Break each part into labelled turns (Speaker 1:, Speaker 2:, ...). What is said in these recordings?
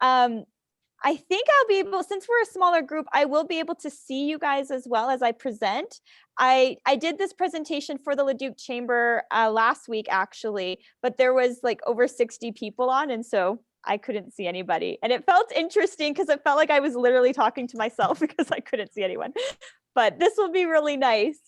Speaker 1: Um, I think I'll be able, since we're a smaller group, I will be able to see you guys as well as I present. I did this presentation for the Leduc Chamber last week, actually, but there was like over 60 people on, and so I couldn't see anybody. And it felt interesting because it felt like I was literally talking to myself because I couldn't see anyone. But this will be really nice.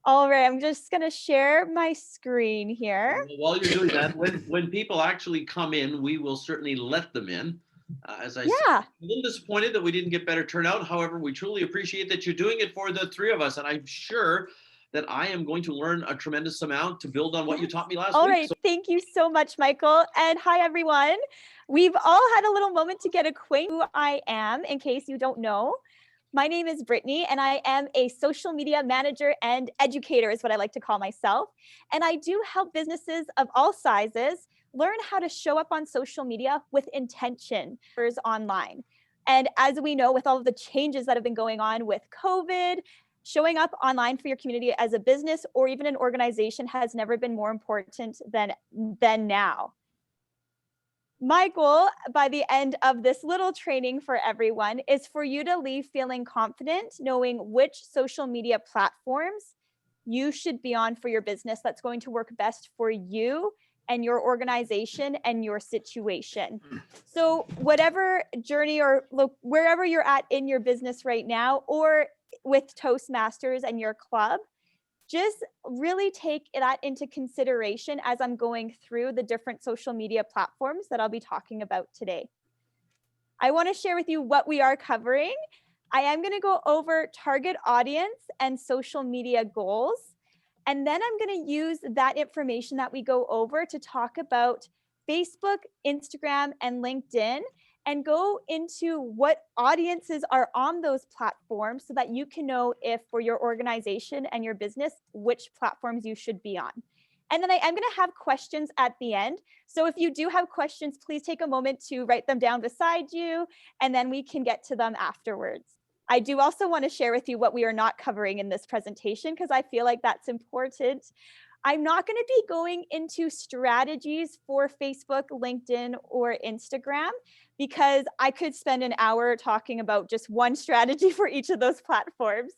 Speaker 1: All right, I'm just gonna share my screen here.
Speaker 2: While you're doing that, when people actually come in, we will certainly let them in. As I said,
Speaker 1: Yeah.
Speaker 2: I'm a little disappointed that we didn't get better turnout. However, we truly appreciate that you're doing it for the three of us, and I'm sure that I am going to learn a tremendous amount to build on what you taught me last
Speaker 1: All
Speaker 2: week.
Speaker 1: right, thank you so much, Michael. And hi, everyone. We've all had a little moment to get acquainted with who I am, in case you don't know. My name is Brittany, and I am a social media manager and educator, is what I like to call myself. And I do help businesses of all sizes learn how to show up on social media with intention online. And as we know, with all of the changes that have been going on with COVID, showing up online for your community as a business or even an organization has never been more important than now. My goal by the end of this little training for everyone is for you to leave feeling confident, knowing which social media platforms you should be on for your business that's going to work best for you and your organization and your situation. So whatever journey or wherever you're at in your business right now, or with Toastmasters and your club, just really take that into consideration as I'm going through the different social media platforms that I'll be talking about today. I want to share with you what we are covering. I am going to go over target audience and social media goals. And then I'm going to use that information that we go over to talk about Facebook, Instagram, and LinkedIn, and go into what audiences are on those platforms so that you can know if for your organization and your business, which platforms you should be on. And then I am going to have questions at the end. So if you do have questions, please take a moment to write them down beside you, and then we can get to them afterwards. I do also want to share with you what we are not covering in this presentation because I feel like that's important. I'm not going to be going into strategies for Facebook, LinkedIn, or Instagram because I could spend an hour talking about just one strategy for each of those platforms.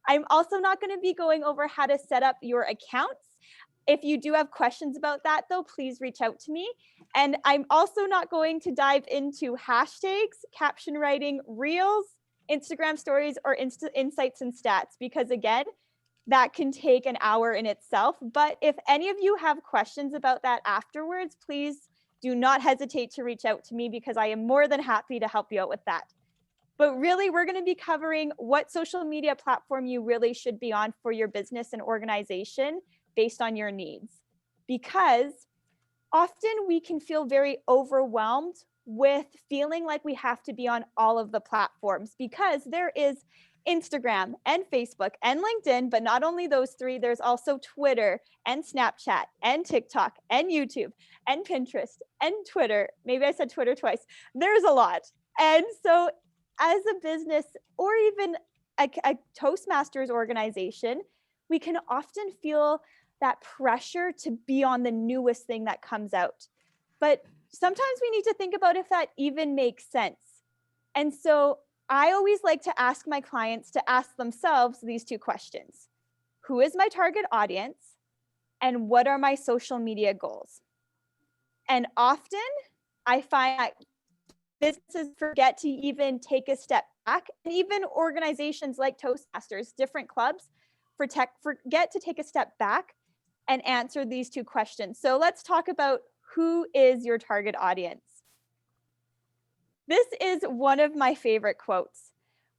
Speaker 1: I'm also not going to be going over how to set up your accounts. If you do have questions about that, though, please reach out to me. And I'm also not going to dive into hashtags, caption writing, reels, Instagram stories, or insights and stats, because again, that can take an hour in itself. But if any of you have questions about that afterwards, please do not hesitate to reach out to me because I am more than happy to help you out with that. But really, we're going to be covering what social media platform you really should be on for your business and organization based on your needs. Because often we can feel very overwhelmed with feeling like we have to be on all of the platforms because there is Instagram and Facebook and LinkedIn, but not only those three, there's also Twitter and Snapchat and TikTok and YouTube and Pinterest and Twitter. Maybe I said Twitter twice. There's a lot. And so as a business or even a Toastmasters organization, we can often feel that pressure to be on the newest thing that comes out. But sometimes we need to think about if that even makes sense. And so I always like to ask my clients to ask themselves these two questions. Who is my target audience? And what are my social media goals? And often I find that businesses forget to even take a step back, and even organizations like Toastmasters, different clubs, forget to take a step back and answer these two questions. So let's talk about who is your target audience. This is one of my favorite quotes.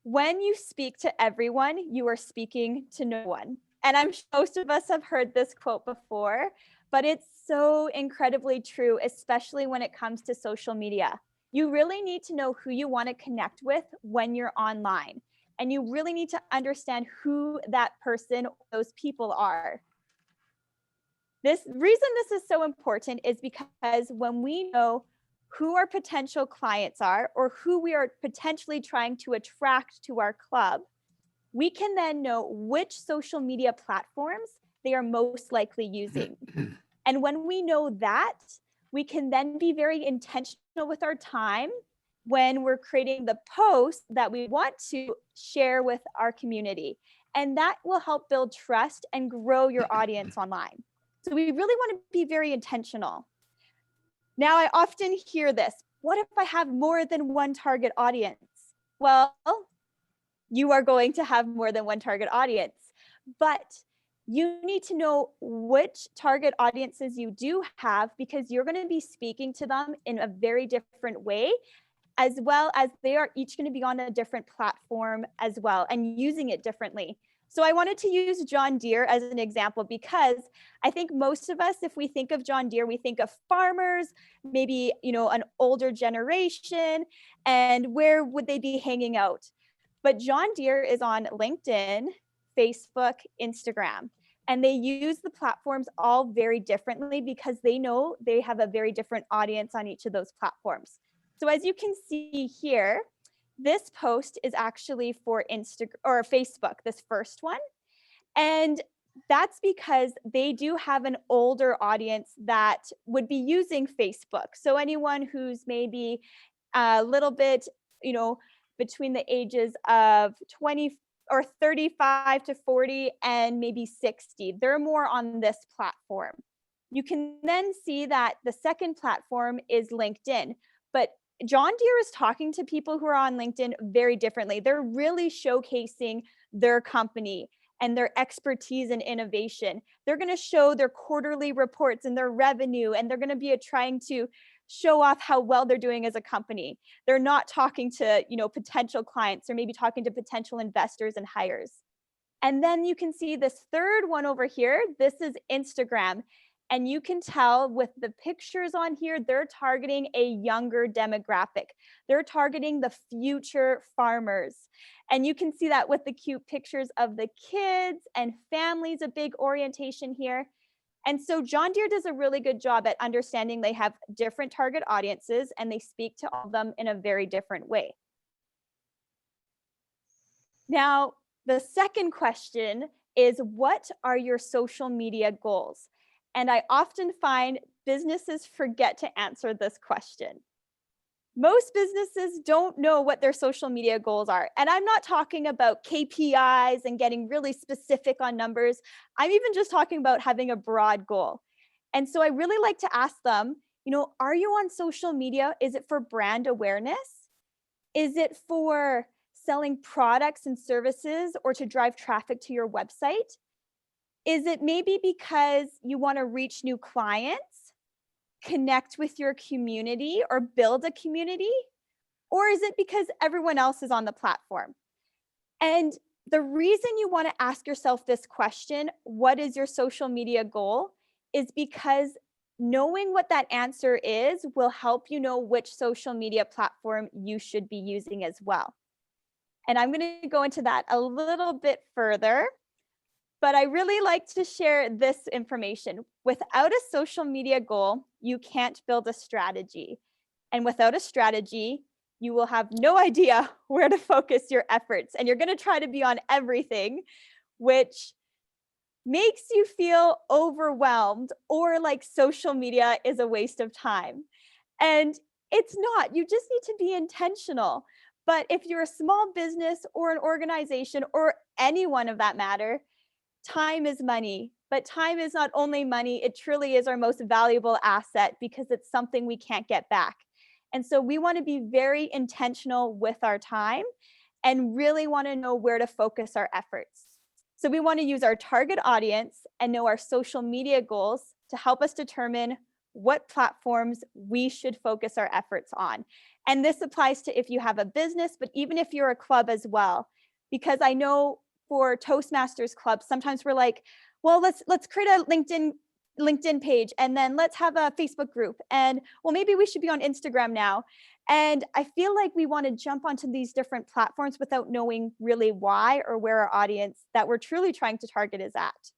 Speaker 1: When you speak to everyone, you are speaking to no one. And I'm sure most of us have heard this quote before, but it's so incredibly true, especially when it comes to social media. You really need to know who you want to connect with when you're online. And you really need to understand who that person or those people are. This reason this is so important is because when we know who our potential clients are or who we are potentially trying to attract to our club, we can then know which social media platforms they are most likely using. And when we know that, we can then be very intentional with our time when we're creating the post that we want to share with our community. And that will help build trust and grow your audience online. So we really want to be very intentional. Now, I often hear this: what if I have more than one target audience? Well, you are going to have more than one target audience, but you need to know which target audiences you do have, because you're going to be speaking to them in a very different way, as well as they are each going to be on a different platform as well and using it differently. So I wanted to use John Deere as an example, because I think most of us, if we think of John Deere, we think of farmers, maybe, an older generation, and where would they be hanging out? But John Deere is on LinkedIn, Facebook, Instagram, and they use the platforms all very differently because they know they have a very different audience on each of those platforms. So as you can see here, this post is actually for Instagram or Facebook, this first one. And that's because they do have an older audience that would be using Facebook. So anyone who's maybe a little bit, between the ages of 20 or 35 to 40 and maybe 60, they're more on this platform. You can then see that the second platform is LinkedIn, but John Deere is talking to people who are on LinkedIn very differently. They're really showcasing their company and their expertise and innovation. They're going to show their quarterly reports and their revenue, and they're going to be trying to show off how well they're doing as a company. They're not talking to, potential clients, or maybe talking to potential investors and hires. And then you can see this third one over here. This is Instagram. And you can tell with the pictures on here, they're targeting a younger demographic. They're targeting the future farmers. And you can see that with the cute pictures of the kids and families, a big orientation here. And so John Deere does a really good job at understanding they have different target audiences, and they speak to all of them in a very different way. Now, the second question is, what are your social media goals? And I often find businesses forget to answer this question. Most businesses don't know what their social media goals are. And I'm not talking about KPIs and getting really specific on numbers. I'm even just talking about having a broad goal. And so I really like to ask them, are you on social media? Is it for brand awareness? Is it for selling products and services, or to drive traffic to your website? Is it maybe because you want to reach new clients, connect with your community, or build a community? Or is it because everyone else is on the platform? And the reason you want to ask yourself this question, what is your social media goal, is because knowing what that answer is will help you know which social media platform you should be using as well. And I'm going to go into that a little bit further. But I really like to share this information. Without a social media goal, you can't build a strategy. And without a strategy, you will have no idea where to focus your efforts. And you're going to try to be on everything, which makes you feel overwhelmed, or like social media is a waste of time. And it's not. You just need to be intentional. But if you're a small business or an organization, or anyone of that matter, time is money. But time is not only money, it truly is our most valuable asset, because it's something we can't get back. And so we want to be very intentional with our time and really want to know where to focus our efforts. So we want to use our target audience and know our social media goals to help us determine what platforms we should focus our efforts on. And this applies to if you have a business, but even if you're a club as well, because I know for Toastmasters clubs, sometimes we're like, well, let's create a LinkedIn page, and then let's have a Facebook group, and well, maybe we should be on Instagram now. And I feel like we want to jump onto these different platforms without knowing really why or where our audience that we're truly trying to target is at.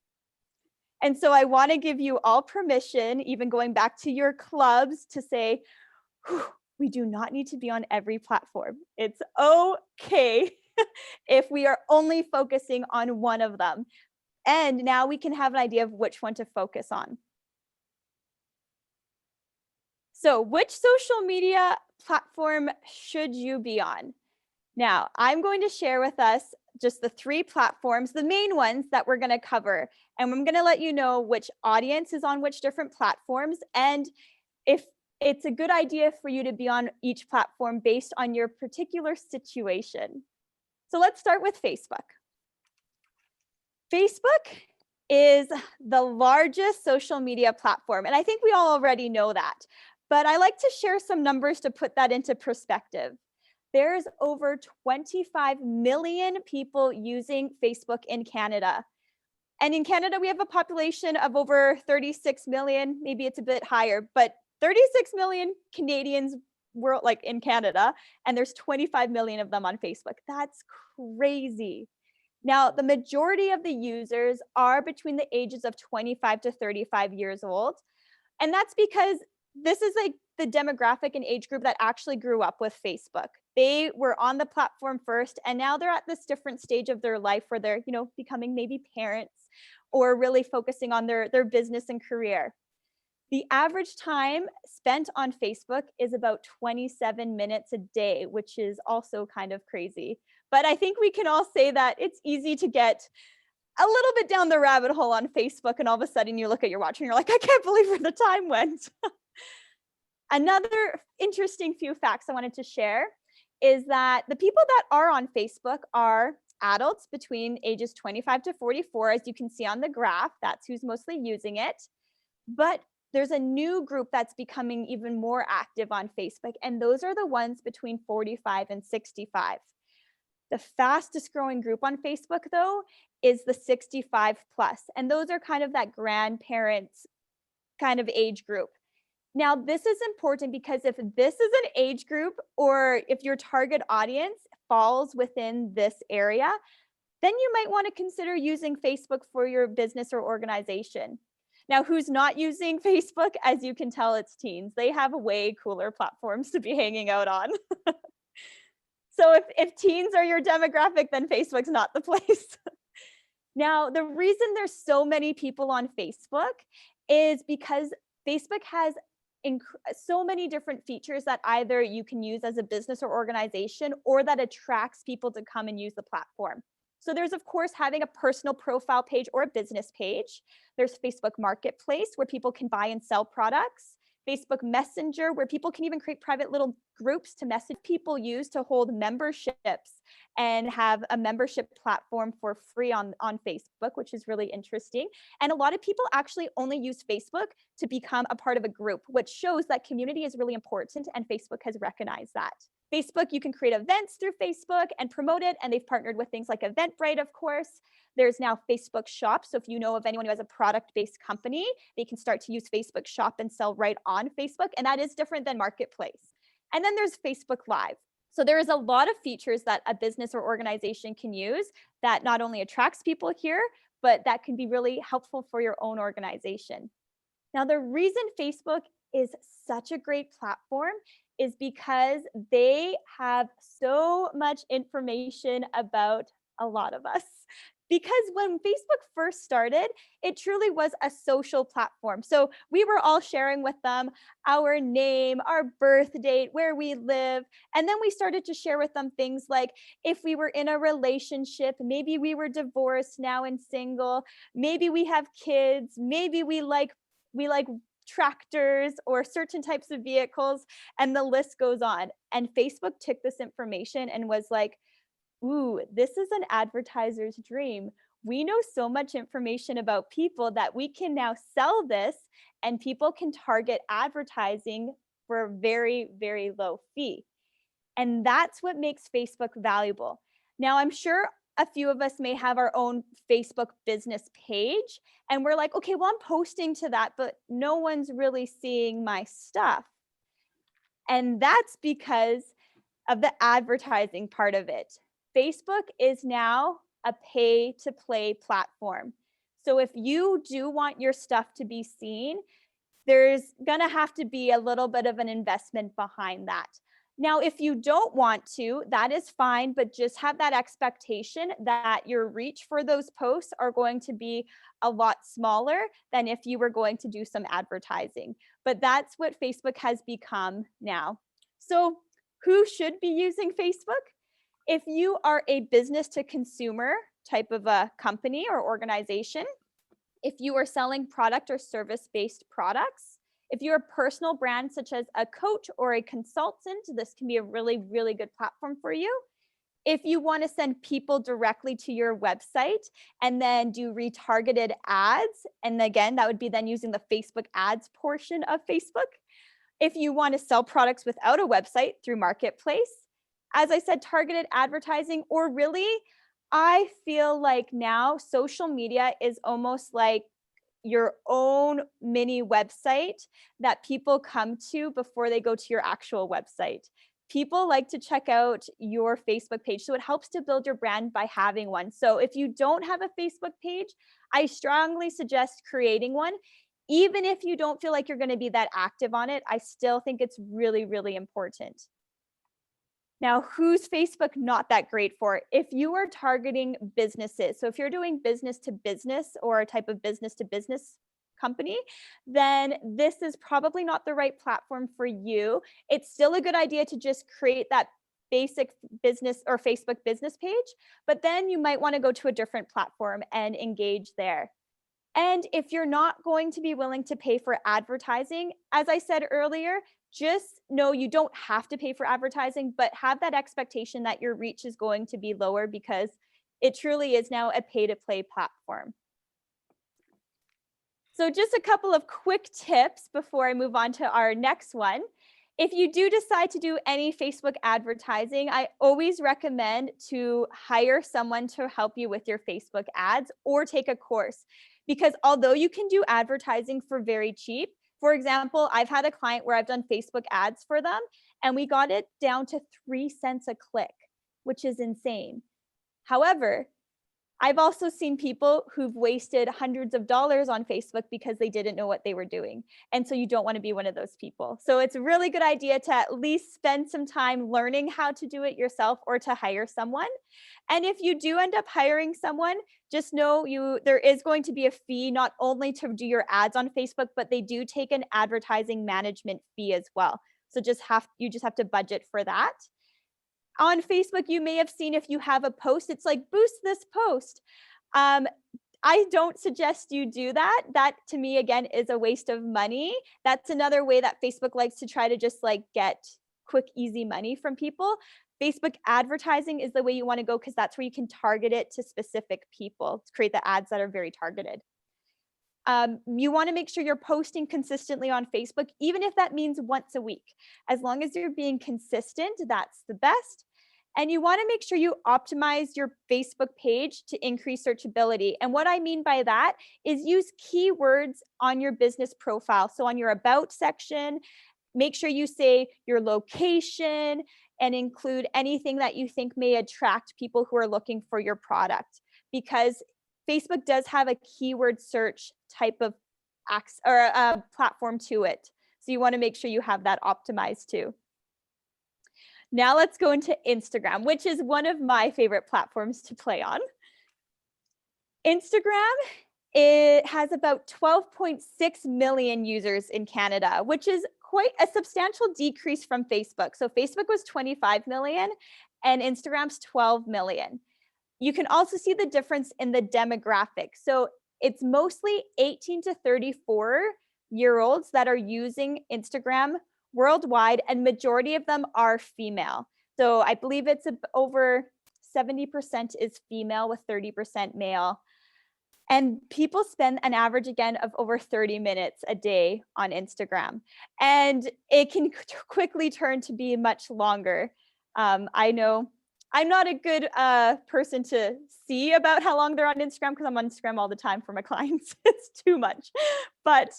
Speaker 1: And so I want to give you all permission, even going back to your clubs, to say, we do not need to be on every platform. It's okay if we are only focusing on one of them. And now we can have an idea of which one to focus on. So which social media platform should you be on? Now, I'm going to share with us just the 3 platforms, the main ones that we're going to cover. And I'm going to let you know which audience is on which different platforms and if it's a good idea for you to be on each platform based on your particular situation. So let's start with Facebook. Facebook is the largest social media platform, and I think we all already know that. But I like to share some numbers to put that into perspective. There's over 25 million people using Facebook in Canada. And in Canada, we have a population of over 36 million, maybe it's a bit higher, but 36 million Canadians were like in Canada, and there's 25 million of them on Facebook. That's crazy. Now, the majority of the users are between the ages of 25 to 35 years old. And that's because this is like the demographic and age group that actually grew up with Facebook. They were on the platform first, and now they're at this different stage of their life where they're, becoming maybe parents or really focusing on their business and career. The average time spent on Facebook is about 27 minutes a day, which is also kind of crazy. But I think we can all say that it's easy to get a little bit down the rabbit hole on Facebook, and all of a sudden you look at your watch and you're like, I can't believe where the time went. Another interesting few facts I wanted to share is that the people that are on Facebook are adults between ages 25 to 44, as you can see on the graph. That's who's mostly using it. But there's a new group that's becoming even more active on Facebook, and those are the ones between 45 and 65. The fastest growing group on Facebook, though, is the 65 plus, and those are kind of that grandparents kind of age group. Now, this is important because if this is an age group or if your target audience falls within this area, then you might want to consider using Facebook for your business or organization. Now, who's not using Facebook? As you can tell, it's teens. They have way cooler platforms to be hanging out on. So if teens are your demographic, then Facebook's not the place. Now, the reason there's so many people on Facebook is because Facebook has so many different features that either you can use as a business or organization or that attracts people to come and use the platform. So there's, of course, having a personal profile page or a business page. There's Facebook Marketplace, where people can buy and sell products. Facebook Messenger, where people can even create private little groups to message. People use to hold memberships and have a membership platform for free on Facebook, which is really interesting. And a lot of people actually only use Facebook to become a part of a group, which shows that community is really important, and Facebook has recognized that. Facebook, you can create events through Facebook and promote it, and they've partnered with things like Eventbrite, of course. There's now Facebook Shop, so if you know of anyone who has a product-based company, they can start to use Facebook Shop and sell right on Facebook, and that is different than Marketplace. And then there's Facebook Live. So there is a lot of features that a business or organization can use that not only attracts people here, but that can be really helpful for your own organization. Now, the reason Facebook is such a great platform is because they have so much information about a lot of us. Because when Facebook first started, it truly was a social platform. So we were all sharing with them our name, our birth date, where we live. And then we started to share with them things like if we were in a relationship, maybe we were divorced now and single, maybe we have kids, maybe we like tractors or certain types of vehicles, and the list goes on. And Facebook took this information and was like, ooh, this is an advertiser's dream. We know so much information about people that we can now sell this, and people can target advertising for a very, very low fee. And that's what makes Facebook valuable. Now, I'm sure a few of us may have our own Facebook business page, and we're like, okay, well, I'm posting to that, but no one's really seeing my stuff. And that's because of the advertising part of it. Facebook is now a pay-to-play platform. So if you do want your stuff to be seen, there's gonna have to be a little bit of an investment behind that. Now, if you don't want to, that is fine, but just have that expectation that your reach for those posts are going to be a lot smaller than if you were going to do some advertising. But that's what Facebook has become now. So who should be using Facebook? If you are a business to consumer type of a company or organization, if you are selling product or service-based products, if you're a personal brand such as a coach or a consultant, this can be a really, really good platform for you. If you want to send people directly to your website and then do retargeted ads, and again, that would be then using the Facebook ads portion of Facebook. If you want to sell products without a website through Marketplace, as I said, targeted advertising, or really, I feel like now social media is almost like your own mini website that people come to before they go to your actual website. People like to check out your Facebook page. So it helps to build your brand by having one. So if you don't have a Facebook page, I strongly suggest creating one. Even if you don't feel like you're going to be that active on it, I still think it's really, really important. Now, who's Facebook not that great for? If you are targeting businesses, so if you're doing business to business or a type of business to business company, then this is probably not the right platform for you. It's still a good idea to just create that basic business or Facebook business page, but then you might want to go to a different platform and engage there. And if you're not going to be willing to pay for advertising, as I said earlier, just know you don't have to pay for advertising, but have that expectation that your reach is going to be lower because it truly is now a pay to play platform. So just a couple of quick tips before I move on to our next one. If you do decide to do any Facebook advertising, I always recommend to hire someone to help you with your Facebook ads or take a course. Because although you can do advertising for very cheap, for example, I've had a client where I've done Facebook ads for them and we got it down to 3 cents a click, which is insane. However, I've also seen people who've wasted hundreds of dollars on Facebook because they didn't know what they were doing. And so you don't want to be one of those people. So it's a really good idea to at least spend some time learning how to do it yourself or to hire someone. And if you do end up hiring someone, just know there is going to be a fee not only to do your ads on Facebook, but they do take an advertising management fee as well. So you just have to budget for that. On Facebook, you may have seen if you have a post, it's like boost this post. I don't suggest you do that. That to me, again, is a waste of money. That's another way that Facebook likes to try to just like get quick, easy money from people. Facebook advertising is the way you want to go because that's where you can target it to specific people to create the ads that are very targeted. You want to make sure you're posting consistently on Facebook, even if that means once a week. As long as you're being consistent, that's the best. And you want to make sure you optimize your Facebook page to increase searchability. And what I mean by that is use keywords on your business profile. So on your About section, make sure you say your location and include anything that you think may attract people who are looking for your product. Because Facebook does have a keyword search type of platform to it. So you want to make sure you have that optimized too. Now let's go into Instagram, which is one of my favorite platforms to play on. Instagram, it has about 12.6 million users in Canada, which is quite a substantial decrease from Facebook. So Facebook was 25 million and Instagram's 12 million. You can also see the difference in the demographic. So it's mostly 18 to 34-year-olds that are using Instagram worldwide, and majority of them are female. So I believe it's over 70% is female with 30% male. And people spend an average, again, of over 30 minutes a day on Instagram. And it can quickly turn to be much longer. I know I'm not a good person to see about how long they're on Instagram because I'm on Instagram all the time for my clients. It's too much. But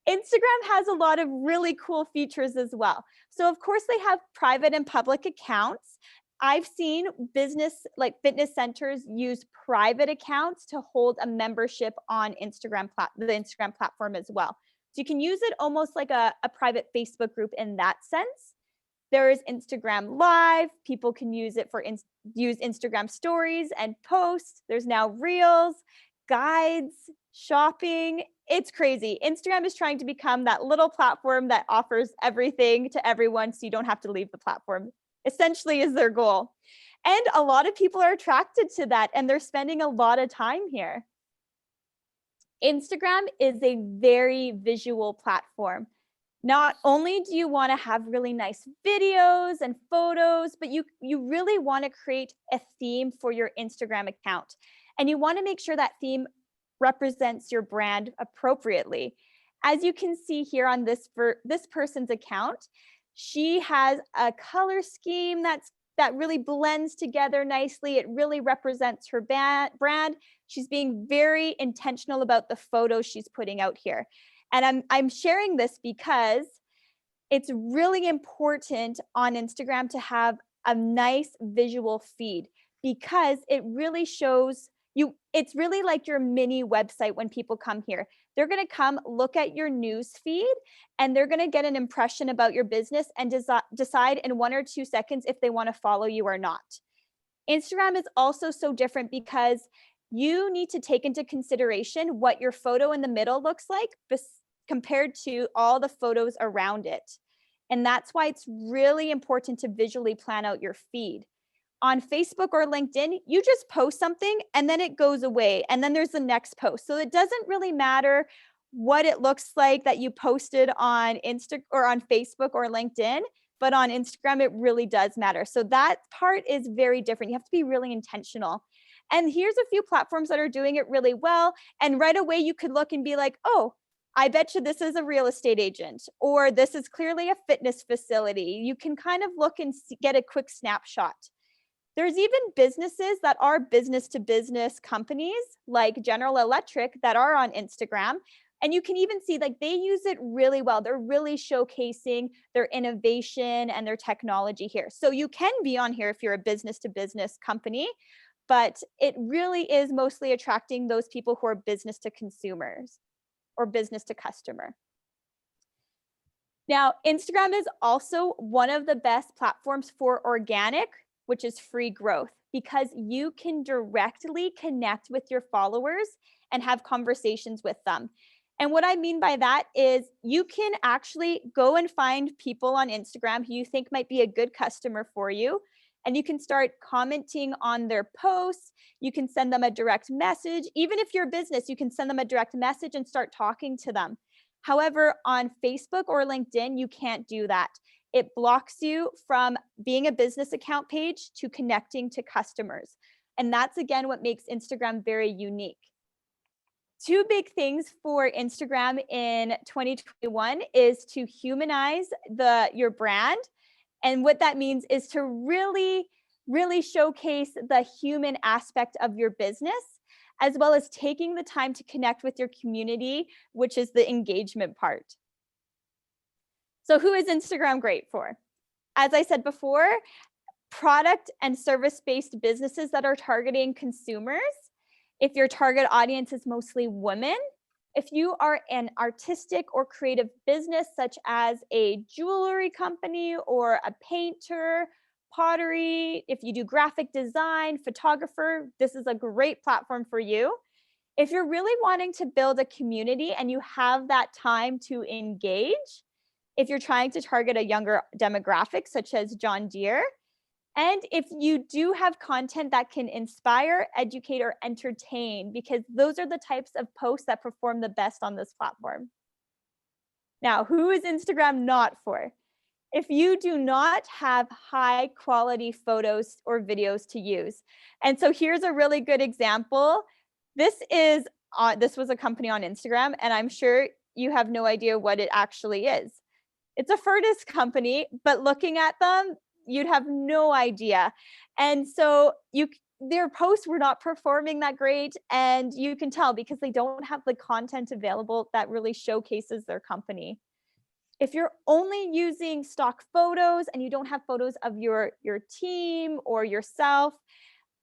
Speaker 1: Instagram has a lot of really cool features as well. So of course they have private and public accounts. I've seen business like fitness centers use private accounts to hold a membership on the Instagram platform as well. So you can use it almost like a private Facebook group in that sense. There is Instagram Live. People can use it for use Instagram stories and posts. There's now Reels, guides, shopping. It's crazy. Instagram is trying to become that little platform that offers everything to everyone so you don't have to leave the platform, essentially is their goal. And a lot of people are attracted to that and they're spending a lot of time here. Instagram is a very visual platform. Not only do you want to have really nice videos and photos, but you really want to create a theme for your Instagram account. And you want to make sure that theme represents your brand appropriately. As you can see here on this person's account, she has a color scheme that really blends together nicely. It really represents her brand. She's being very intentional about the photos she's putting out here. And I'm sharing this because it's really important on Instagram to have a nice visual feed, because it really shows you, it's really like your mini website. When people come here, they're going to come look at your news feed and they're going to get an impression about your business and decide in 1 or 2 seconds if they want to follow you or not. Instagram is also so different because you need to take into consideration what your photo in the middle looks like compared to all the photos around it. And that's why it's really important to visually plan out your feed. On Facebook or LinkedIn, you just post something and then it goes away and then there's the next post. So it doesn't really matter what it looks like that you posted on Insta or on Facebook or LinkedIn, but on Instagram, it really does matter. So that part is very different. You have to be really intentional. And here's a few platforms that are doing it really well. And right away you could look and be like, oh, I bet you this is a real estate agent, or this is clearly a fitness facility. You can kind of look and get a quick snapshot. There's even businesses that are business to business companies like General Electric that are on Instagram. And you can even see like they use it really well. They're really showcasing their innovation and their technology here. So you can be on here if you're a business to business company, but it really is mostly attracting those people who are business to consumers or business to customer. Now, Instagram is also one of the best platforms for organic, which is free growth, because you can directly connect with your followers and have conversations with them. And what I mean by that is you can actually go and find people on Instagram who you think might be a good customer for you, and you can start commenting on their posts. You can send them a direct message. Even if you're a business, you can send them a direct message and start talking to them. However, on Facebook or LinkedIn, you can't do that. It blocks you from being a business account page to connecting to customers. And that's, again, what makes Instagram very unique. 2 big things for Instagram in 2021 is to humanize your brand. And what that means is to really, really showcase the human aspect of your business, as well as taking the time to connect with your community, which is the engagement part. So who is Instagram great for? As I said before, product and service-based businesses that are targeting consumers. If your target audience is mostly women, if you are an artistic or creative business, such as a jewelry company or a painter, pottery, if you do graphic design, photographer, this is a great platform for you. If you're really wanting to build a community and you have that time to engage, if you're trying to target a younger demographic, such as John Deere, and if you do have content that can inspire, educate, or entertain, because those are the types of posts that perform the best on this platform. Now, who is Instagram not for? If you do not have high quality photos or videos to use. And so here's a really good example. This was a company on Instagram, and I'm sure you have no idea what it actually is. It's a furnace company, but looking at them, you'd have no idea. And so their posts were not performing that great. And you can tell because they don't have the content available that really showcases their company. If you're only using stock photos and you don't have photos of your team or yourself,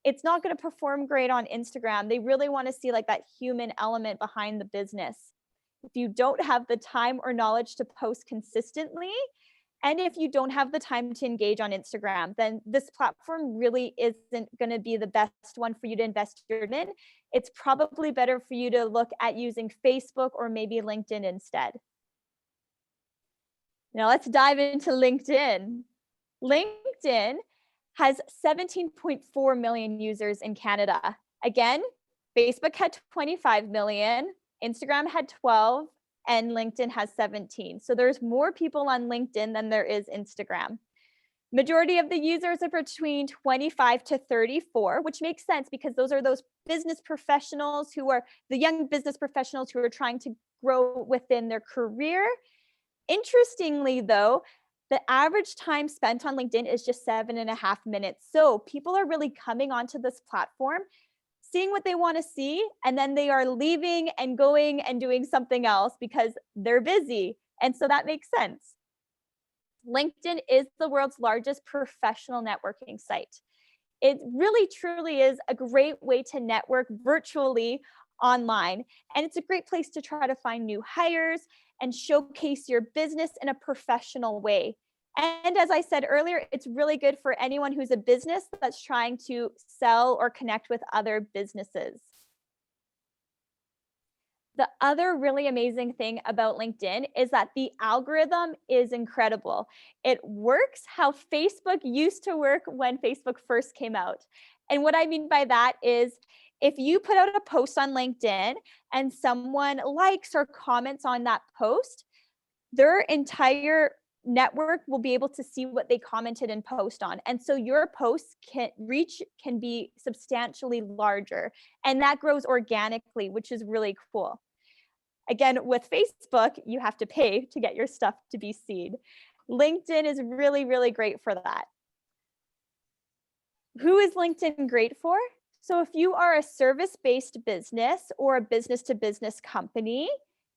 Speaker 1: it's not going to perform great on Instagram. They really want to see like that human element behind the business. If you don't have the time or knowledge to post consistently, And if you don't have the time to engage on Instagram, then this platform really isn't going to be the best one for you to invest your time in. It's probably better for you to look at using Facebook or maybe LinkedIn instead. Now let's dive into LinkedIn. LinkedIn has 17.4 million users in Canada. Again, Facebook had 25 million, Instagram had 12, and LinkedIn has 17. So there's more people on LinkedIn than there is Instagram. Majority of the users are between 25 to 34, which makes sense because those are those business professionals who are the young business professionals who are trying to grow within their career. Interestingly, though, the average time spent on LinkedIn is just 7.5 minutes. So people are really coming onto this platform, seeing what they want to see, and then they are leaving and going and doing something else because they're busy. And so that makes sense. LinkedIn is the world's largest professional networking site. It really truly is a great way to network virtually online. And it's a great place to try to find new hires and showcase your business in a professional way. And as I said earlier, it's really good for anyone who's a business that's trying to sell or connect with other businesses. The other really amazing thing about LinkedIn is that the algorithm is incredible. It works how Facebook used to work when Facebook first came out. And what I mean by that is if you put out a post on LinkedIn and someone likes or comments on that post, their entire network will be able to see what they commented and post on. And so your posts can be substantially larger, and that grows organically, which is really cool. Again, with Facebook, you have to pay to get your stuff to be seen. LinkedIn is really, really great for that. Who is LinkedIn great for? So if you are a service-based business or a business-to-business company,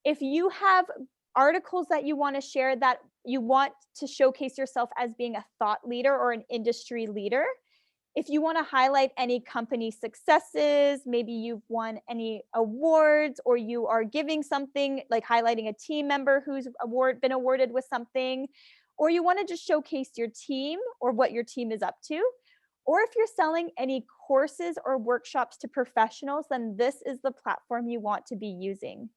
Speaker 1: if you have articles that you want to share that you want to showcase yourself as being a thought leader or an industry leader, if you want to highlight any company successes, maybe you've won any awards or you are giving something like highlighting a team member who's been awarded with something, or you want to just showcase your team or what your team is up to, or if you're selling any courses or workshops to professionals, then this is the platform you want to be using.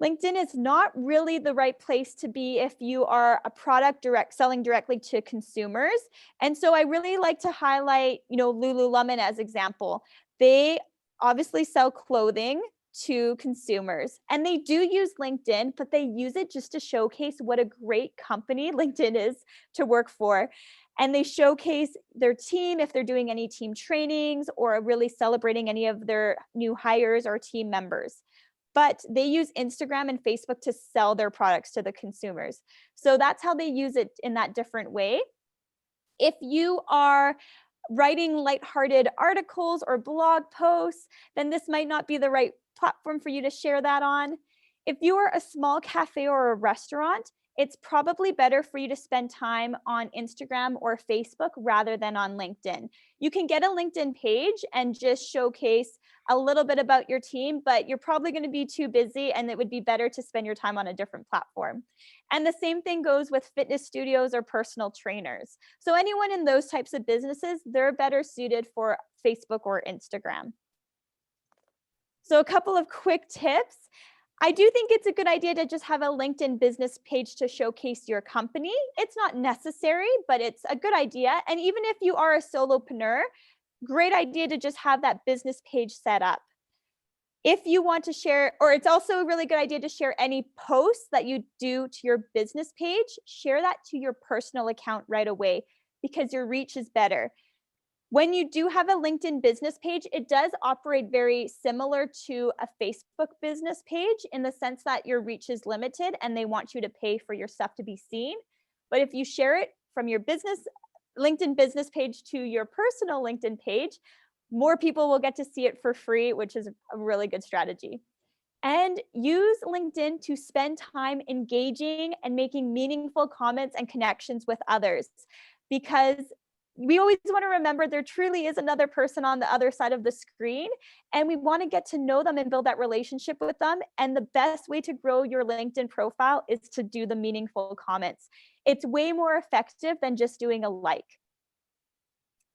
Speaker 1: LinkedIn is not really the right place to be if you are a product selling directly to consumers. And so I really like to highlight, Lululemon as example. They obviously sell clothing to consumers, and they do use LinkedIn, but they use it just to showcase what a great company LinkedIn is to work for. And they showcase their team if they're doing any team trainings or really celebrating any of their new hires or team members. But they use Instagram and Facebook to sell their products to the consumers. So that's how they use it in that different way. If you are writing lighthearted articles or blog posts, then this might not be the right platform for you to share that on. If you are a small cafe or a restaurant, it's probably better for you to spend time on Instagram or Facebook rather than on LinkedIn. You can get a LinkedIn page and just showcase a little bit about your team, but you're probably going to be too busy and it would be better to spend your time on a different platform. And the same thing goes with fitness studios or personal trainers. So anyone in those types of businesses, they're better suited for Facebook or Instagram. So a couple of quick tips. I do think it's a good idea to just have a LinkedIn business page to showcase your company. It's not necessary, but it's a good idea. And even if you are a solopreneur, great idea to just have that business page set up. If you want to share, or it's also a really good idea to share any posts that you do to your business page, share that to your personal account right away because your reach is better. When you do have a LinkedIn business page, it does operate very similar to a Facebook business page in the sense that your reach is limited and they want you to pay for your stuff to be seen. But if you share it from your business LinkedIn business page to your personal LinkedIn page, more people will get to see it for free, which is a really good strategy. And use LinkedIn to spend time engaging and making meaningful comments and connections with others, because we always want to remember there truly is another person on the other side of the screen, and we want to get to know them and build that relationship with them. And the best way to grow your LinkedIn profile is to do the meaningful comments. It's way more effective than just doing a like.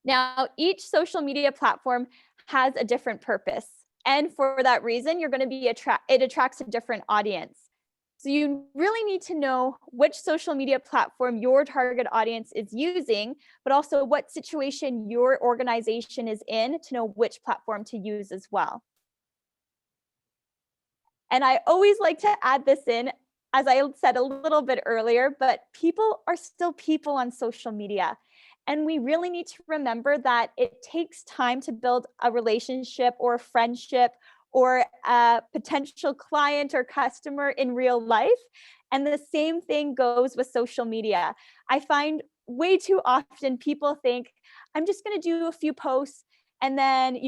Speaker 1: Now, each social media platform has a different purpose. And for that reason, you're going to be it attracts a different audience. So you really need to know which social media platform your target audience is using, but also what situation your organization is in to know which platform to use as well. And I always like to add this in, as I said a little bit earlier, but people are still people on social media. And we really need to remember that it takes time to build a relationship or a friendship or a potential client or customer in real life. And the same thing goes with social media. I find way too often people think, I'm just going to do a few posts and then,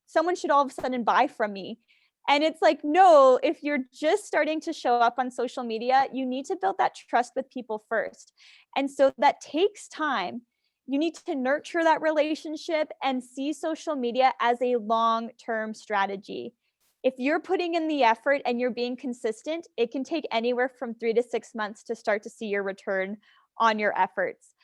Speaker 1: someone should all of a sudden buy from me. And it's like, no, if you're just starting to show up on social media, you need to build that trust with people first. And so that takes time. You need to nurture that relationship and see social media as a long-term strategy. If you're putting in the effort and you're being consistent, it can take anywhere from 3 to 6 months to start to see your return on your efforts.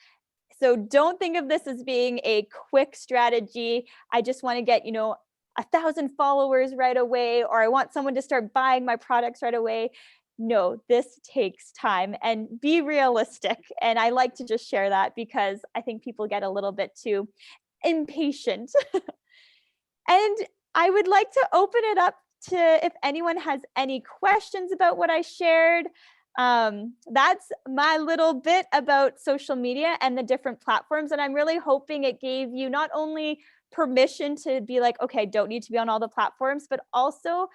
Speaker 1: So don't think of this as being a quick strategy. I just want to get, 1,000 followers right away, or I want someone to start buying my products right away. No, this takes time, and be realistic. And I like to just share that because I think people get a little bit too impatient. And I would like to open it up to if anyone has any questions about what I shared. That's my little bit about social media and the different platforms. And I'm really hoping it gave you not only permission to be like, okay, don't need to be on all the platforms, but also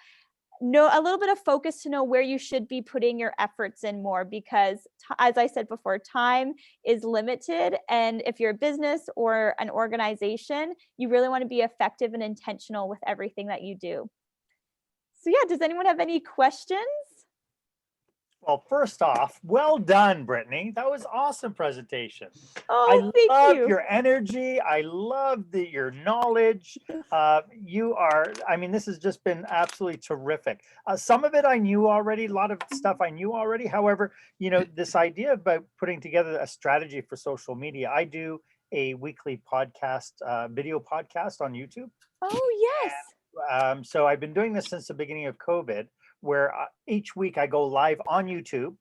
Speaker 1: know a little bit of focus to know where you should be putting your efforts in more, because as I said before, time is limited. And if you're a business or an organization, you really want to be effective and intentional with everything that you do. So yeah, does anyone have any questions?
Speaker 3: Well, first off, well done, Brittany. That was awesome presentation.
Speaker 1: Oh, thank
Speaker 3: love
Speaker 1: you.
Speaker 3: your energy. I love your knowledge. This has just been absolutely terrific. Some of it I knew already, a lot of stuff I knew already. However, this idea about putting together a strategy for social media, I do a weekly podcast, video podcast on YouTube.
Speaker 1: Oh, yes.
Speaker 3: So I've been doing this since the beginning of COVID, where each week I go live on YouTube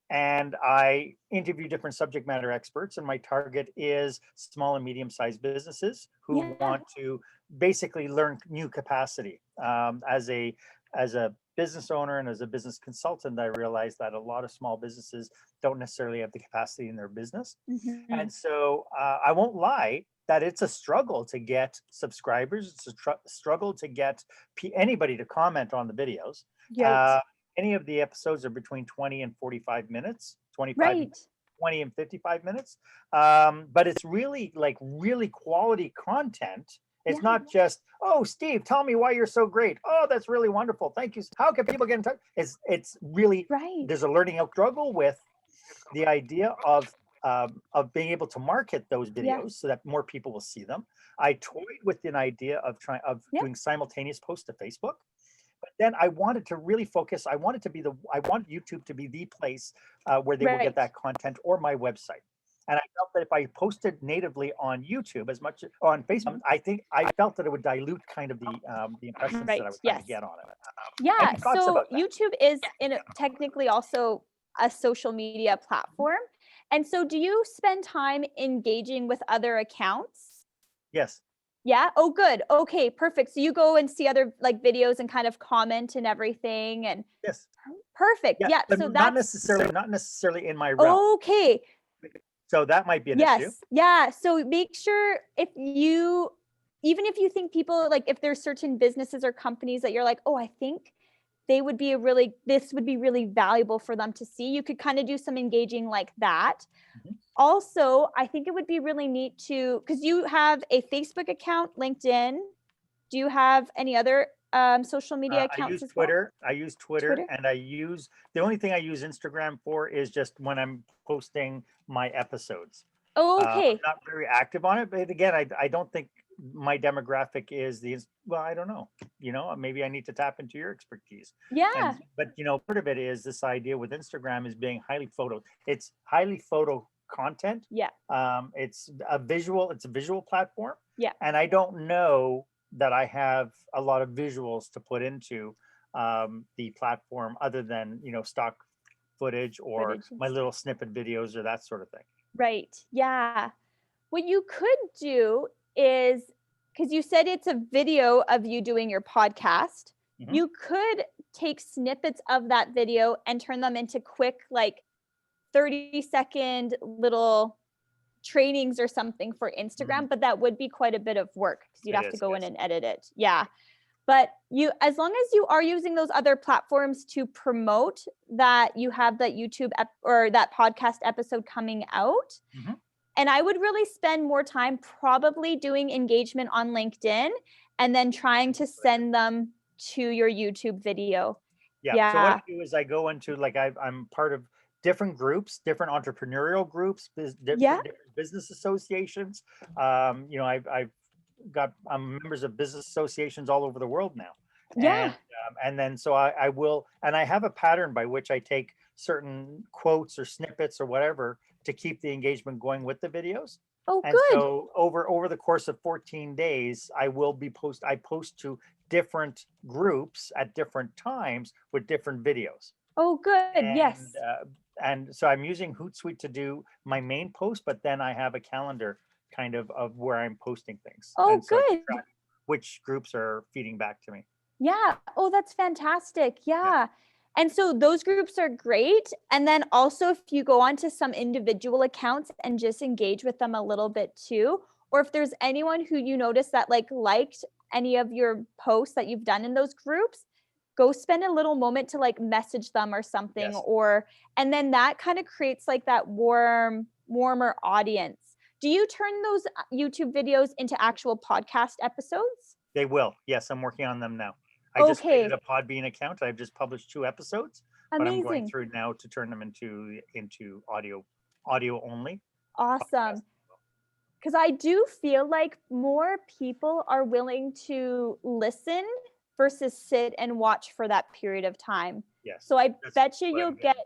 Speaker 3: and I interview different subject matter experts. And my target is small and medium-sized businesses who want to basically learn new capacity. As a business owner and as a business consultant, I realized that a lot of small businesses don't necessarily have the capacity in their business.
Speaker 1: Mm-hmm.
Speaker 3: And so I won't lie that it's a struggle to get subscribers. It's a struggle to get anybody to comment on the videos.
Speaker 1: Right.
Speaker 3: Any of the episodes are between 20 and 45 minutes, 25,
Speaker 1: Right.
Speaker 3: 20 and 55 minutes. But it's really really quality content. It's not just, oh, Steve, tell me why you're so great. Oh, that's really wonderful. Thank you. How can people get in touch? It's really, there's a learning struggle with the idea of being able to market those videos so that more people will see them. I toyed with an idea of doing simultaneous posts to Facebook. But then I wanted to really focus. I want YouTube to be the place where they will get that content, or my website. And I felt that if I posted natively on YouTube as much on Facebook, I felt that it would dilute kind of the impressions that I was trying to get on it.
Speaker 1: Yeah. So YouTube is technically also a social media platform. And so do you spend time engaging with other accounts?
Speaker 3: Yes.
Speaker 1: Yeah. Oh, good. Okay, perfect. So you go and see other videos and kind of comment and everything. And
Speaker 3: yes.
Speaker 1: Perfect. Yeah.
Speaker 3: But
Speaker 1: so
Speaker 3: not necessarily in my realm.
Speaker 1: Okay.
Speaker 3: So that might be an issue.
Speaker 1: Yeah. So make sure even if you think people, if there's certain businesses or companies that you're like, oh, I think this would be really valuable for them to see, you could kind of do some engaging like that. Mm-hmm. Also, I think it would be really neat because you have a Facebook account, LinkedIn. Do you have any other social media accounts as well?
Speaker 3: I use Twitter, and the only thing I use Instagram for is just when I'm posting my episodes.
Speaker 1: Oh, okay.
Speaker 3: I'm not very active on it, but again, I don't think my demographic is well, I don't know. Maybe I need to tap into your expertise.
Speaker 1: Yeah.
Speaker 3: But part of it is this idea with Instagram is being it's highly photo content.
Speaker 1: Yeah.
Speaker 3: It's a visual platform.
Speaker 1: Yeah.
Speaker 3: And I don't know that I have a lot of visuals to put into the platform other than, stock footage or
Speaker 1: Footage and
Speaker 3: my
Speaker 1: stuff.
Speaker 3: little snippet videos or that sort of thing.
Speaker 1: Right. Yeah. What you could do is, because you said it's a video of you doing your podcast,
Speaker 3: Mhm.
Speaker 1: you could take snippets of that video and turn them into quick, like 30-second little trainings or something for Instagram, but that would be quite a bit of work because you'd
Speaker 3: It
Speaker 1: have to
Speaker 3: is,
Speaker 1: go in
Speaker 3: yes.
Speaker 1: and edit it. Yeah. But as long as you are using those other platforms to promote that you have that YouTube or that podcast episode coming out,
Speaker 3: Mhm.
Speaker 1: and I would really spend more time probably doing engagement on LinkedIn and then trying to send them to your YouTube video.
Speaker 3: Yeah. So what
Speaker 1: Yeah.
Speaker 3: I do is I go into I'm part of different groups, different entrepreneurial groups,
Speaker 1: Yeah.
Speaker 3: different business associations. I'm members of business associations all over the world now.
Speaker 1: Yeah.
Speaker 3: And then so I will, and I have a pattern by which I take certain quotes or snippets or whatever to keep the engagement going with the videos.
Speaker 1: Oh,
Speaker 3: And
Speaker 1: good.
Speaker 3: so over the course of 14 days, I post to different groups at different times with different videos.
Speaker 1: Oh, good. Yes.
Speaker 3: And so I'm using Hootsuite to do my main post, but then I have a calendar kind of where I'm posting things.
Speaker 1: Oh,
Speaker 3: And so I can
Speaker 1: good.
Speaker 3: track which groups are feeding back to me.
Speaker 1: Yeah. Oh, that's fantastic. Yeah. And so those groups are great. And then also, if you go onto some individual accounts and just engage with them a little bit too, or if there's anyone who you notice that liked any of your posts that you've done in those groups, go spend a little moment to message them or something,
Speaker 3: Yes.
Speaker 1: and then that kind of creates that warmer audience. Do you turn those YouTube videos into actual podcast episodes?
Speaker 3: They will. Yes, I'm working on them now. I just
Speaker 1: Okay.
Speaker 3: created a Podbean account. I've just published 2 episodes, but I'm going
Speaker 1: Amazing.
Speaker 3: through now to turn them into audio only.
Speaker 1: Awesome. Because I do feel like more people are willing to listen versus sit and watch for that period of time.
Speaker 3: Yes.
Speaker 1: So I
Speaker 3: That's
Speaker 1: bet you
Speaker 3: what I'm
Speaker 1: you'll get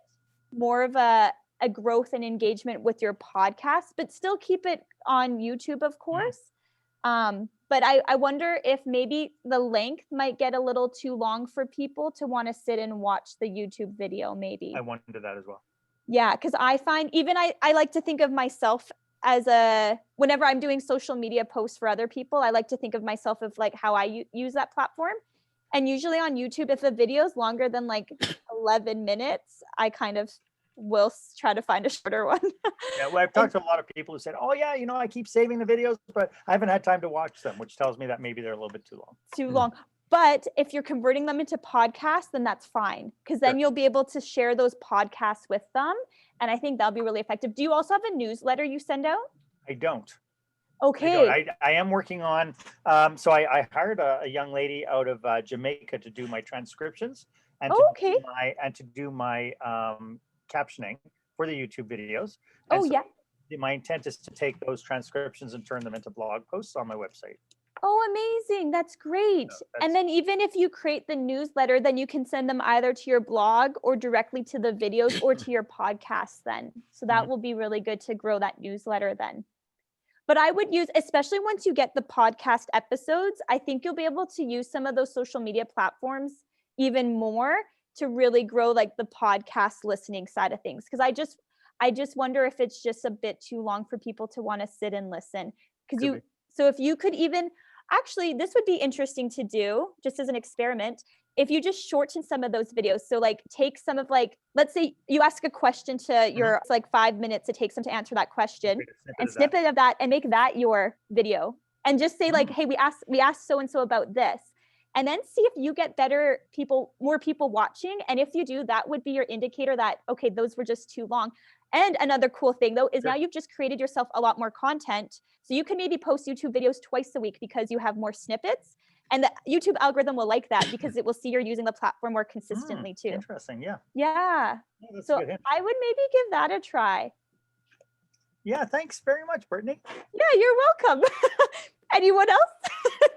Speaker 1: more of a growth and engagement with your podcast, but still keep it on YouTube, of course. But I wonder if maybe the length might get a little too long for people to want to sit and watch the YouTube video, maybe.
Speaker 3: I wonder that as well.
Speaker 1: Yeah, because I find even I like to think of myself as whenever I'm doing social media posts for other people, I like to think of myself of how I use that platform. And usually on YouTube, if a video is longer than 11 minutes, I kind of will try to find a shorter one.
Speaker 3: Yeah, well, I've talked to a lot of people who said, "Oh yeah, I keep saving the videos, but I haven't had time to watch them," which tells me that maybe they're a little bit too long.
Speaker 1: Too long. But if you're converting them into podcasts, then that's fine, because then you'll be able to share those podcasts with them. And I think that'll be really effective. Do you also have a newsletter you send out?
Speaker 3: I don't.
Speaker 1: Okay.
Speaker 3: I am working on, so I hired a young lady out of Jamaica to do my transcriptions and to do my captioning for the YouTube videos. And my intent is to take those transcriptions and turn them into blog posts on my website.
Speaker 1: Oh, amazing. That's great. And then even if you create the newsletter, then you can send them either to your blog or directly to the videos or to your podcast then. So that will be really good to grow that newsletter then. But I would use, especially once you get the podcast episodes, I think you'll be able to use some of those social media platforms even more to really grow the podcast listening side of things. Because I just wonder if it's just a bit too long for people to want to sit and listen. So if you could even, actually, this would be interesting to do just as an experiment. If you just shorten some of those videos. So take some of let's say you ask a question to your, it's 5 minutes it takes them to answer that question, and snippet of that and make that your video. And just say hey, we asked so-and-so about this. And then see if you get more people watching. And if you do, that would be your indicator that, okay, those were just too long. And another cool thing though, is now you've just created yourself a lot more content. So you can maybe post YouTube videos twice a week because you have more snippets. And the YouTube algorithm will like that because it will see you're using the platform more consistently too.
Speaker 3: Interesting. Yeah.
Speaker 1: Yeah. So I would maybe give that a try.
Speaker 3: Yeah, thanks very much, Brittany.
Speaker 1: Yeah, you're welcome. Anyone else?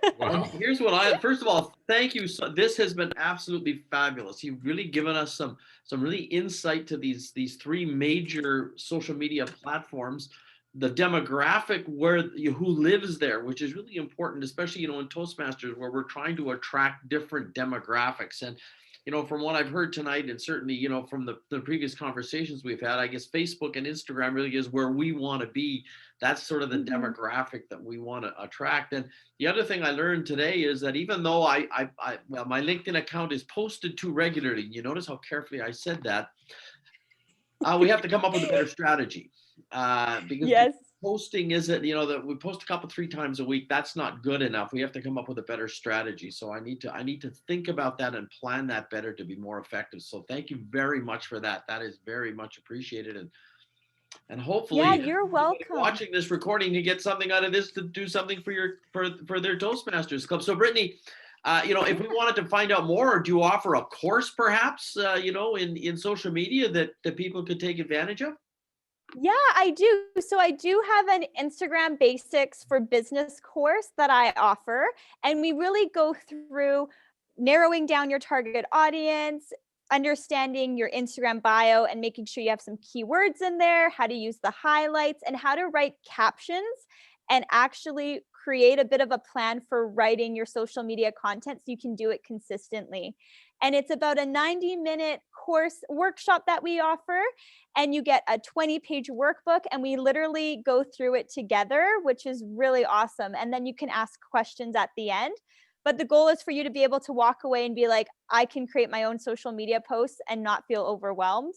Speaker 2: And
Speaker 4: Wow.
Speaker 2: here's what first of all, thank you. So this has been absolutely fabulous. You've really given us some really insight to these three major social media platforms, the demographic who lives there, which is really important, especially, in Toastmasters, where we're trying to attract different demographics. And, from what I've heard tonight, and certainly, from the previous conversations we've had, I guess Facebook and Instagram really is where we want to be. That's sort of the demographic that we want to attract. And the other thing I learned today is that even though well, my LinkedIn account is posted too regularly, you notice how carefully I said that, we have to come up with a better strategy. Because
Speaker 1: Yes.
Speaker 2: posting isn't, that we post a couple, 3 times a week. That's not good enough. We have to come up with a better strategy. So I need to think about that and plan that better to be more effective. So thank you very much for that. That is very much appreciated. And hopefully,
Speaker 1: Yeah, you're
Speaker 2: everybody
Speaker 1: welcome.
Speaker 2: watching this recording to get something out of this, to do something for their Toastmasters club. So Brittany, if we wanted to find out more, do you offer a course perhaps, in social media that people could take advantage of?
Speaker 1: Yeah, I do. So I do have an Instagram Basics for Business course that I offer. And we really go through narrowing down your target audience, understanding your Instagram bio and making sure you have some keywords in there, how to use the highlights, and how to write captions and actually create a bit of a plan for writing your social media content so you can do it consistently. And it's about a 90-minute course workshop that we offer. And you get a 20-page workbook, and we literally go through it together, which is really awesome. And then you can ask questions at the end. But the goal is for you to be able to walk away and be like, I can create my own social media posts and not feel overwhelmed,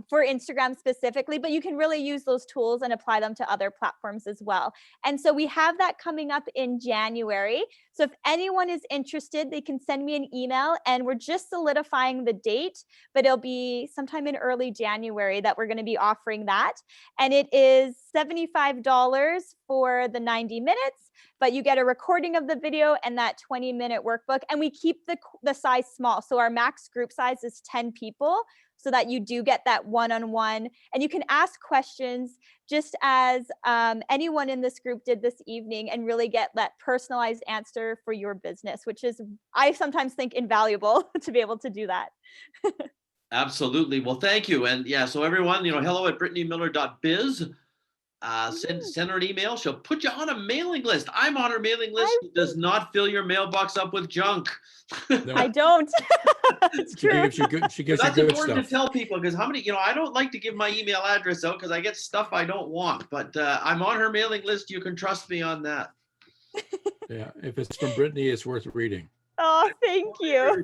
Speaker 1: for Instagram specifically, but you can really use those tools and apply them to other platforms as well. And so we have that coming up in January. So if anyone is interested, they can send me an email, and we're just solidifying the date, but it'll be sometime in early January that we're going to be offering that. And it is $75 for the 90 minutes, but you get a recording of the video and that 20-minute workbook. And we keep the size small. So our max group size is 10 people, so that you do get that one-on-one, and you can ask questions just as anyone in this group did this evening, and really get that personalized answer for your business, which is, I sometimes think, invaluable to be able to do that.
Speaker 2: Absolutely. Well, thank you. And yeah, so everyone, hello@brittnymiller.biz. Send her an email. She'll put you on a mailing list. I'm on her mailing list. She does not fill your mailbox up with junk.
Speaker 4: No,
Speaker 1: I don't. It's
Speaker 4: she
Speaker 1: true.
Speaker 4: gives you good, she gives you
Speaker 2: That's
Speaker 4: good
Speaker 2: important
Speaker 4: stuff.
Speaker 2: to tell people, because how many, I don't like to give my email address out because I get stuff I don't want, but I'm on her mailing list. You can trust me on that.
Speaker 4: Yeah, if it's from Brittany, it's worth reading.
Speaker 1: Oh, thank you.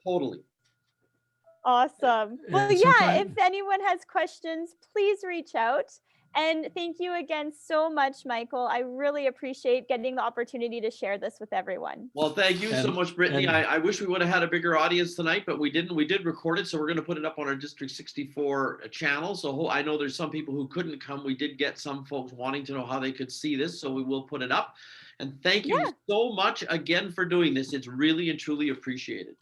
Speaker 2: Totally.
Speaker 1: Awesome. Well,
Speaker 4: And
Speaker 1: yeah,
Speaker 4: sometime-
Speaker 1: if anyone has questions, please reach out. And thank you again so much, Michael. I really appreciate getting the opportunity to share this with everyone.
Speaker 2: Well, thank you so
Speaker 4: And-
Speaker 2: much, Brittany.
Speaker 4: and-
Speaker 2: I wish we would have had a bigger audience tonight, but we didn't. We did record it, so we're going to put it up on our District 64 channel. So I know there's some people who couldn't come. We did get some folks wanting to know how they could see this, so we will put it up. And thank you so much again for doing this. It's really and truly appreciated.